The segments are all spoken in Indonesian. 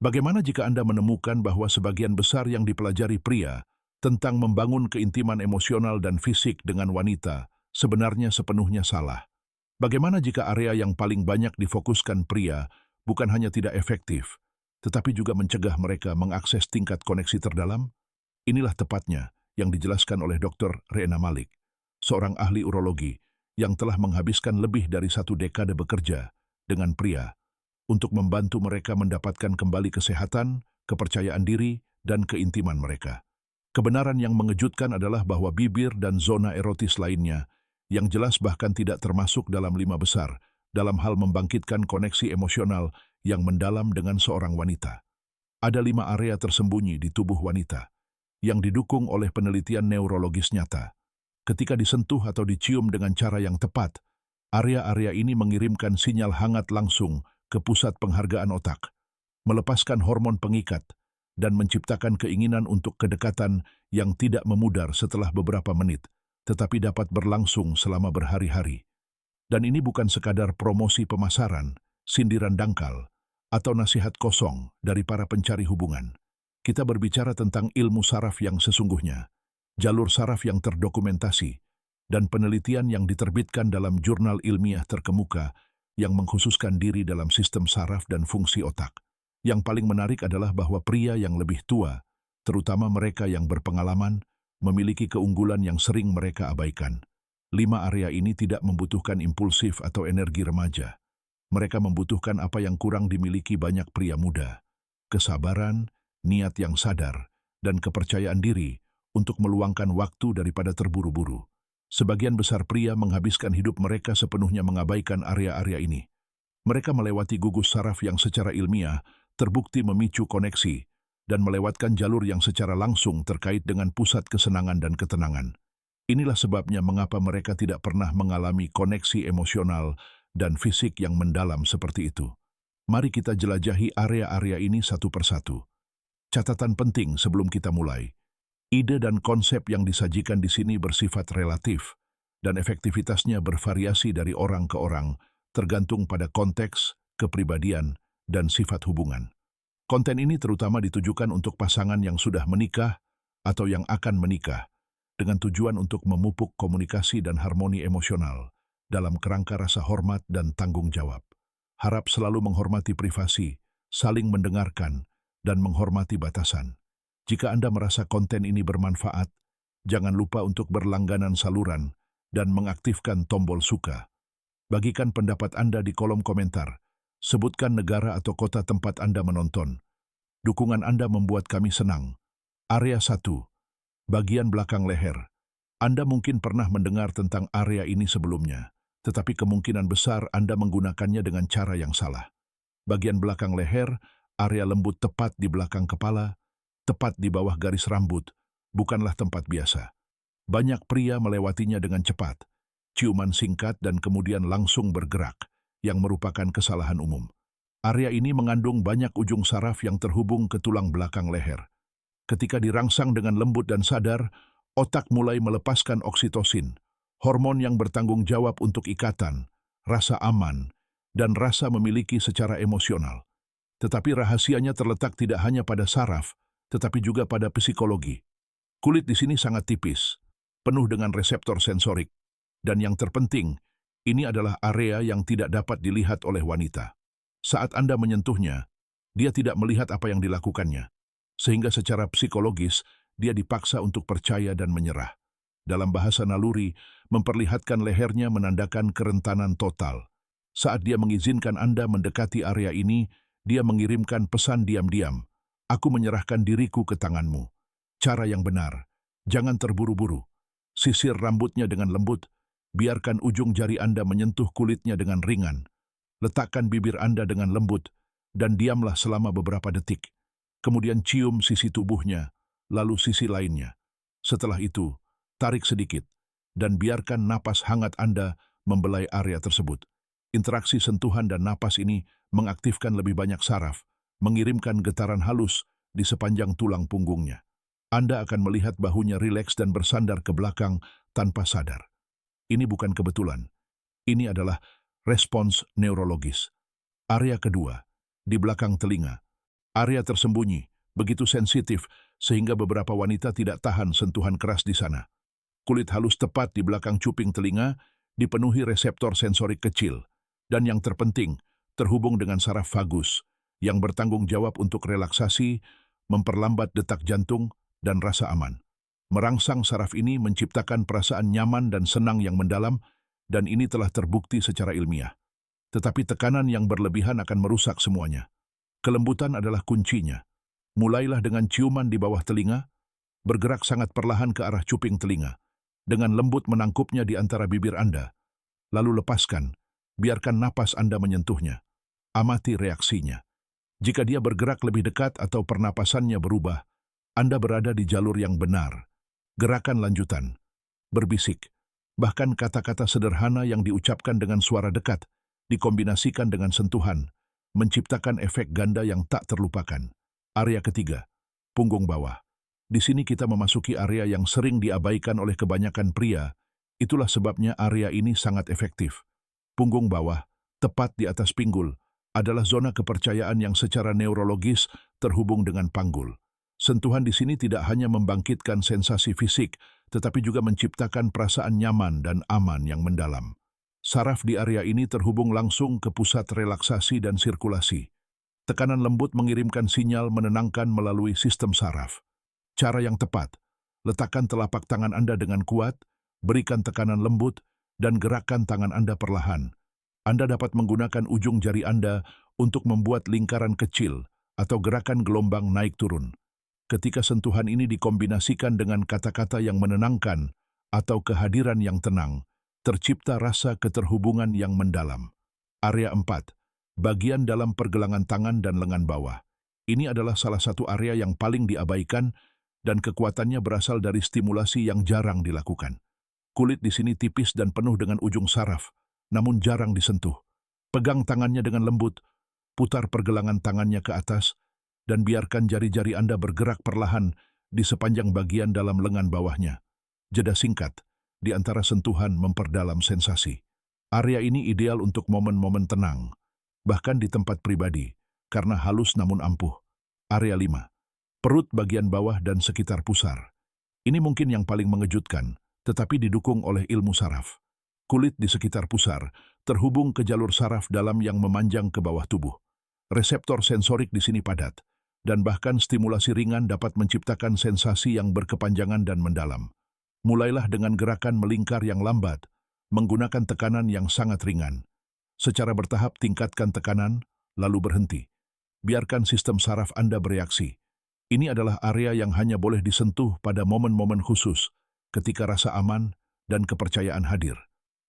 Bagaimana jika Anda menemukan bahwa sebagian besar yang dipelajari pria tentang membangun keintiman emosional dan fisik dengan wanita sebenarnya sepenuhnya salah? Bagaimana jika area yang paling banyak difokuskan pria bukan hanya tidak efektif, tetapi juga mencegah mereka mengakses tingkat koneksi terdalam? Inilah tepatnya yang dijelaskan oleh Dr. Reena Malik, seorang ahli urologi yang telah menghabiskan lebih dari 1 dekade bekerja dengan pria untuk membantu mereka mendapatkan kembali kesehatan, kepercayaan diri, dan keintiman mereka. Kebenaran yang mengejutkan adalah bahwa bibir dan zona erotis lainnya, yang jelas bahkan tidak termasuk dalam 5 besar, dalam hal membangkitkan koneksi emosional yang mendalam dengan seorang wanita. Ada 5 area tersembunyi di tubuh wanita, yang didukung oleh penelitian neurologis nyata. Ketika disentuh atau dicium dengan cara yang tepat, area-area ini mengirimkan sinyal hangat langsung ke pusat penghargaan otak, melepaskan hormon pengikat, dan menciptakan keinginan untuk kedekatan yang tidak memudar setelah beberapa menit, tetapi dapat berlangsung selama berhari-hari. Dan ini bukan sekadar promosi pemasaran, sindiran dangkal, atau nasihat kosong dari para pencari hubungan. Kita berbicara tentang ilmu saraf yang sesungguhnya, jalur saraf yang terdokumentasi, dan penelitian yang diterbitkan dalam jurnal ilmiah terkemuka yang mengkhususkan diri dalam sistem saraf dan fungsi otak. Yang paling menarik adalah bahwa pria yang lebih tua, terutama mereka yang berpengalaman, memiliki keunggulan yang sering mereka abaikan. 5 area ini tidak membutuhkan impulsif atau energi remaja. Mereka membutuhkan apa yang kurang dimiliki banyak pria muda: kesabaran, niat yang sadar, dan kepercayaan diri untuk meluangkan waktu daripada terburu-buru. Sebagian besar pria menghabiskan hidup mereka sepenuhnya mengabaikan area-area ini. Mereka melewati gugus saraf yang secara ilmiah terbukti memicu koneksi dan melewatkan jalur yang secara langsung terkait dengan pusat kesenangan dan ketenangan. Inilah sebabnya mengapa mereka tidak pernah mengalami koneksi emosional dan fisik yang mendalam seperti itu. Mari kita jelajahi area-area ini satu persatu. Catatan penting sebelum kita mulai. Ide dan konsep yang disajikan di sini bersifat relatif, dan efektivitasnya bervariasi dari orang ke orang, tergantung pada konteks, kepribadian, dan sifat hubungan. Konten ini terutama ditujukan untuk pasangan yang sudah menikah atau yang akan menikah, dengan tujuan untuk memupuk komunikasi dan harmoni emosional dalam kerangka rasa hormat dan tanggung jawab. Harap selalu menghormati privasi, saling mendengarkan, dan menghormati batasan. Jika Anda merasa konten ini bermanfaat, jangan lupa untuk berlangganan saluran dan mengaktifkan tombol suka. Bagikan pendapat Anda di kolom komentar. Sebutkan negara atau kota tempat Anda menonton. Dukungan Anda membuat kami senang. Area 1. Bagian belakang leher. Anda mungkin pernah mendengar tentang area ini sebelumnya, tetapi kemungkinan besar Anda menggunakannya dengan cara yang salah. Bagian belakang leher, area lembut tepat di belakang kepala, tepat di bawah garis rambut, bukanlah tempat biasa. Banyak pria melewatinya dengan cepat, ciuman singkat dan kemudian langsung bergerak, yang merupakan kesalahan umum. Area ini mengandung banyak ujung saraf yang terhubung ke tulang belakang leher. Ketika dirangsang dengan lembut dan sadar, otak mulai melepaskan oksitosin, hormon yang bertanggung jawab untuk ikatan, rasa aman, dan rasa memiliki secara emosional. Tetapi rahasianya terletak tidak hanya pada saraf, tetapi juga pada psikologi. Kulit di sini sangat tipis, penuh dengan reseptor sensorik, dan yang terpenting, ini adalah area yang tidak dapat dilihat oleh wanita. Saat Anda menyentuhnya, dia tidak melihat apa yang dilakukannya, sehingga secara psikologis dia dipaksa untuk percaya dan menyerah. Dalam bahasa naluri, memperlihatkan lehernya menandakan kerentanan total. Saat dia mengizinkan Anda mendekati area ini, dia mengirimkan pesan diam-diam, "Aku menyerahkan diriku ke tanganmu." Cara yang benar, jangan terburu-buru. Sisir rambutnya dengan lembut, biarkan ujung jari Anda menyentuh kulitnya dengan ringan. Letakkan bibir Anda dengan lembut, dan diamlah selama beberapa detik. Kemudian cium sisi tubuhnya, lalu sisi lainnya. Setelah itu, tarik sedikit, dan biarkan napas hangat Anda membelai area tersebut. Interaksi sentuhan dan napas ini mengaktifkan lebih banyak saraf, mengirimkan getaran halus di sepanjang tulang punggungnya. Anda akan melihat bahunya rileks dan bersandar ke belakang tanpa sadar. Ini bukan kebetulan. Ini adalah respons neurologis. Area kedua, di belakang telinga. Area tersembunyi, begitu sensitif, sehingga beberapa wanita tidak tahan sentuhan keras di sana. Kulit halus tepat di belakang cuping telinga dipenuhi reseptor sensorik kecil, dan yang terpenting, terhubung dengan saraf vagus, yang bertanggung jawab untuk relaksasi, memperlambat detak jantung, dan rasa aman. Merangsang saraf ini menciptakan perasaan nyaman dan senang yang mendalam, dan ini telah terbukti secara ilmiah. Tetapi tekanan yang berlebihan akan merusak semuanya. Kelembutan adalah kuncinya. Mulailah dengan ciuman di bawah telinga, bergerak sangat perlahan ke arah cuping telinga, dengan lembut menangkupnya di antara bibir Anda. Lalu lepaskan, biarkan napas Anda menyentuhnya. Amati reaksinya. Jika dia bergerak lebih dekat atau pernapasannya berubah, Anda berada di jalur yang benar. Gerakan lanjutan. Berbisik. Bahkan kata-kata sederhana yang diucapkan dengan suara dekat, dikombinasikan dengan sentuhan, menciptakan efek ganda yang tak terlupakan. Area ketiga, punggung bawah. Di sini kita memasuki area yang sering diabaikan oleh kebanyakan pria. Itulah sebabnya area ini sangat efektif. Punggung bawah, tepat di atas pinggul, adalah zona kepercayaan yang secara neurologis terhubung dengan panggul. Sentuhan di sini tidak hanya membangkitkan sensasi fisik, tetapi juga menciptakan perasaan nyaman dan aman yang mendalam. Saraf di area ini terhubung langsung ke pusat relaksasi dan sirkulasi. Tekanan lembut mengirimkan sinyal menenangkan melalui sistem saraf. Cara yang tepat, letakkan telapak tangan Anda dengan kuat, berikan tekanan lembut, dan gerakkan tangan Anda perlahan. Anda dapat menggunakan ujung jari Anda untuk membuat lingkaran kecil atau gerakan gelombang naik turun. Ketika sentuhan ini dikombinasikan dengan kata-kata yang menenangkan atau kehadiran yang tenang, tercipta rasa keterhubungan yang mendalam. Area 4, bagian dalam pergelangan tangan dan lengan bawah. Ini adalah salah satu area yang paling diabaikan dan kekuatannya berasal dari stimulasi yang jarang dilakukan. Kulit di sini tipis dan penuh dengan ujung saraf, namun jarang disentuh. Pegang tangannya dengan lembut, putar pergelangan tangannya ke atas, dan biarkan jari-jari Anda bergerak perlahan di sepanjang bagian dalam lengan bawahnya. Jeda singkat, di antara sentuhan memperdalam sensasi. Area ini ideal untuk momen-momen tenang, bahkan di tempat pribadi, karena halus namun ampuh. Area 5. Perut bagian bawah dan sekitar pusar. Ini mungkin yang paling mengejutkan, tetapi didukung oleh ilmu saraf. Kulit di sekitar pusar terhubung ke jalur saraf dalam yang memanjang ke bawah tubuh. Reseptor sensorik di sini padat, dan bahkan stimulasi ringan dapat menciptakan sensasi yang berkepanjangan dan mendalam. Mulailah dengan gerakan melingkar yang lambat, menggunakan tekanan yang sangat ringan. Secara bertahap tingkatkan tekanan, lalu berhenti. Biarkan sistem saraf Anda bereaksi. Ini adalah area yang hanya boleh disentuh pada momen-momen khusus, ketika rasa aman dan kepercayaan hadir.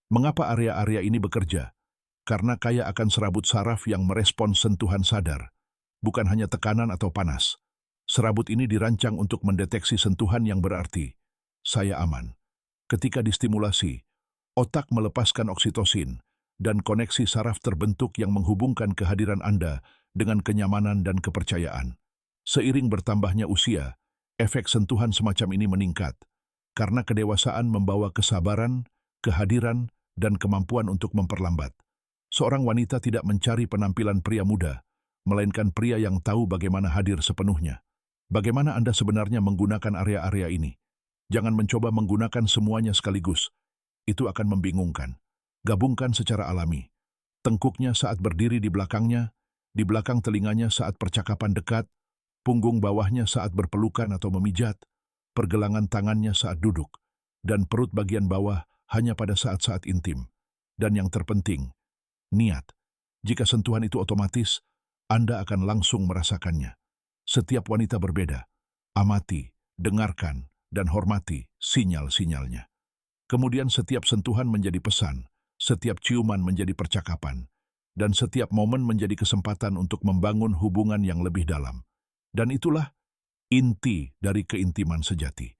Mengapa area-area ini bekerja? Karena kaya akan serabut saraf yang merespons sentuhan sadar, bukan hanya tekanan atau panas. Serabut ini dirancang untuk mendeteksi sentuhan yang berarti, saya aman. Ketika distimulasi, otak melepaskan oksitosin, dan koneksi saraf terbentuk yang menghubungkan kehadiran Anda dengan kenyamanan dan kepercayaan. Seiring bertambahnya usia, efek sentuhan semacam ini meningkat, karena kedewasaan membawa kesabaran, kehadiran, dan kemampuan untuk memperlambat. Seorang wanita tidak mencari penampilan pria muda, melainkan pria yang tahu bagaimana hadir sepenuhnya. Bagaimana Anda sebenarnya menggunakan area-area ini? Jangan mencoba menggunakan semuanya sekaligus. Itu akan membingungkan. Gabungkan secara alami. Tengkuknya saat berdiri di belakangnya, di belakang telinganya saat percakapan dekat, punggung bawahnya saat berpelukan atau memijat, pergelangan tangannya saat duduk, dan perut bagian bawah hanya pada saat-saat intim. Dan yang terpenting, niat. Jika sentuhan itu otomatis, Anda akan langsung merasakannya. Setiap wanita berbeda. Amati, dengarkan, dan hormati sinyal-sinyalnya. Kemudian setiap sentuhan menjadi pesan, setiap ciuman menjadi percakapan, dan setiap momen menjadi kesempatan untuk membangun hubungan yang lebih dalam. Dan itulah inti dari keintiman sejati.